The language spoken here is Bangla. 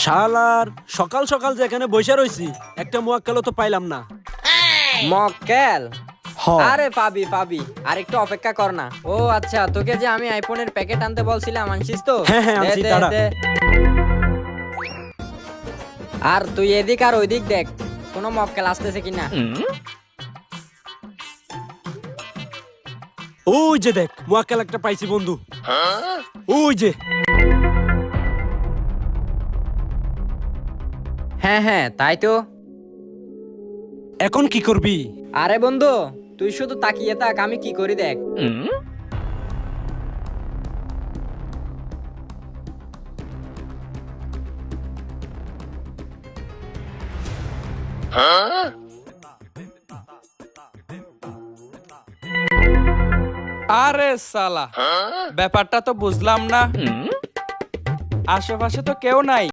শালার সকাল সকাল যেখানে বসে রইছি একটা মুয়াক্কেলও তো পাইলাম না। মক্কেল? হ আরে পাবি পাবি, আর একটু অপেক্ষা কর না। ও আচ্ছা, তোকে যে আমি আইফোনের প্যাকেট আনতে বলছিলাম, আনছিস তো? হ্যাঁ, হ্যাঁ, দে আনছি, দে দাঁড়া। দে। আর তুই এদিক আর ওইদিক দেখ, কোনো মক্কেল আসতেছে কিনা। ওই যে দেখ মুয়াক্কেল একটা পাইছি বন্ধু। ওই যে হ্যাঁ হ্যাঁ, তাই তো। এখন কি করবি? আরে বন্ধু, তুই শুধু তাকিয়ে থাক, আমি কি করি দেখ। আরে সালা, ব্যাপারটা তো বুঝলাম না। আশেপাশে তো কেউ নাই।